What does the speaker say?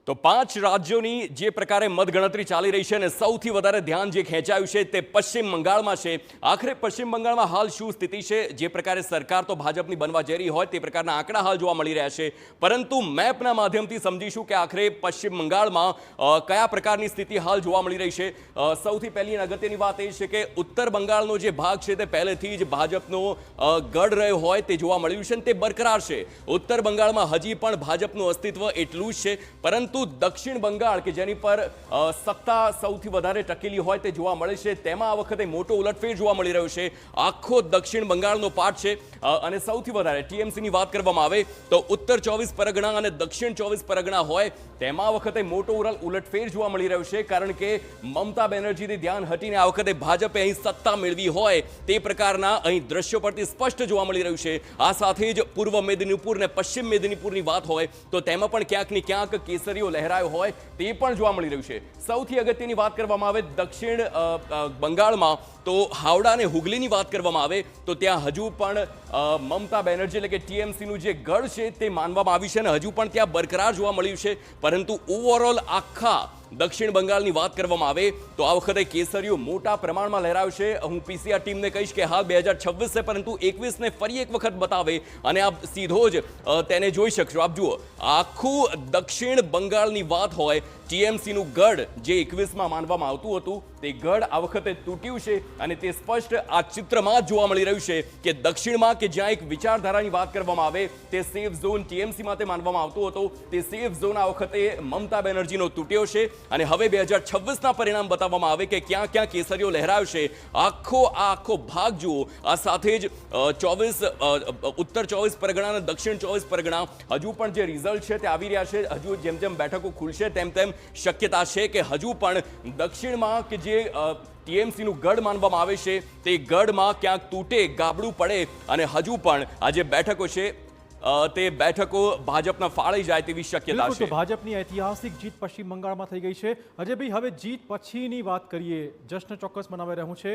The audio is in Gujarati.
તો 5 રાજ્યોની જે પ્રકારે મતગણતરી ચાલી રહી છે અને સૌથી વધારે ધ્યાન જે ખેંચાયું છે તે પશ્ચિમ બંગાળમાં છે. આખરે પશ્ચિમ બંગાળમાં હાલ શું સ્થિતિ છે? જે પ્રકારે સરકાર તો ભાજપની બનવા જઈ રહી હોય તે પ્રકારના આંકડા હાલ જોવા મળી રહ્યા છે, પરંતુ મેપના માધ્યમથી સમજીશું કે આખરે પશ્ચિમ બંગાળમાં કયા પ્રકારની સ્થિતિ હાલ જોવા મળી રહી છે. સૌથી પહેલી અગત્યની વાત એ છે કે ઉત્તર બંગાળનો જે ભાગ છે તે પહેલેથી જ ભાજપનો ગઢ રહ્યો હોય તે જોવા મળ્યું છે અને તે બરકરાર છે. ઉત્તર બંગાળમાં હજી પણ ભાજપનું અસ્તિત્વ એટલું જ છે, પરંતુ દક્ષિણ બંગાળ કે જેની પર સત્તા સૌથી વધારે ટકેલી હોય તે જોવા મળે છે, તેમાં આ વખતે મોટો ઉલટફેર જોવા મળી રહ્યો છે. આખો દક્ષિણ બંગાળનો પાર્ટ છે અને સૌથી વધારે ટીએમસીની વાત કરવામાં આવે તો ઉત્તર 24 પરગણા અને દક્ષિણ 24 પરગણા હોય તેમાં આ વખતે મોટો ઉલટફેર જોવા મળી રહ્યો છે, કારણ કે મમતા બેનર્જીથી ધ્યાન હટીને આ વખતે ભાજપે અહીં સત્તા મેળવી હોય તે પ્રકારના અહીં દ્રશ્યો પરથી સ્પષ્ટ જોવા મળી રહ્યું છે. આ સાથે જ પૂર્વ મેદનીપુર અને પશ્ચિમ મેદનીપુરની વાત હોય તો તેમાં પણ ક્યાંક ને ક્યાંક કેસરીઓ લહેરાયો હોય તે પણ જોવા મળી રહ્યું છે. સૌથી અગત્યની વાત કરવામાં આવે દક્ષિણ બંગાળમાં તો હાવડા અને હુગલીની વાત કરવામાં આવે તો ત્યાં હજુ પણ મમતા બેનર્જી એટલે કે ટીએમસીનું જે ગઢ છે તે માનવામાં આવ્યું છે અને હજુ પણ ત્યાં બરકરાર જોવા મળ્યું છે, પરંતુ ઓવરઓલ આખા દક્ષિણ બંગાળની વાત કરવામાં આવે તો આ વખતે કેસરીઓ મોટા પ્રમાણમાં લહેરાયો છે. હું પીસીઆર ટીમને કહીશ કે હાલ 2026 છે, પરંતુ 21ને ફરી એક વખત બતાવે અને આપ સીધો જ તેને જોઈ શકશો. આપ જુઓ, આખું દક્ષિણ બંગાળની વાત હોય, ટીએમસીનું ગઢ જે 21માં માનવામાં આવતું હતું તે ગઢ આ વખતે તૂટ્યું છે અને તે સ્પષ્ટ આ ચિત્રમાં જ જોવા મળી રહ્યું છે કે દક્ષિણમાં કે જ્યાં એક વિચારધારાની વાત કરવામાં આવે તે સેફ ઝોન ટીએમસી માટે માનવામાં આવતો હતો, તે સેફ ઝોન આ વખતે મમતા બેનર્જીનો તૂટ્યો છે અને હવે 2026ના પરિણામ બતાવવામાં આવે કે ક્યાં ક્યાં કેસરીઓ લહેરાયો છે. આખો ભાગ જુઓ. આ સાથે જ ઉત્તર 24 પરગણા અને દક્ષિણ 24 પરગણા હજુ પણ જે રિઝલ્ટ છે તે આવી રહ્યા છે. હજુ જેમ જેમ બેઠકો ખુલશે તેમ તેમ શક્યતા છે કે હજુ પણ દક્ષિણમાં કે જે ટીએમસીનું ગઢ માનવામાં આવે છે તે ગઢમાં ક્યાંક તૂટે, ગાબડું પડે અને હજુ પણ આ જે બેઠકો છે તે બેઠકો ભાજપના ફાળે જાય તેવી શક્યતા છે. ભાજપની ઐતિહાસિક જીત પશ્ચિમ બંગાળમાં થઈ ગઈ છે. અજયભાઈ, હવે જીત પછીની વાત કરીએ. જશ્ન ચોક્કસ મનાવાઈ રહ્યું છે.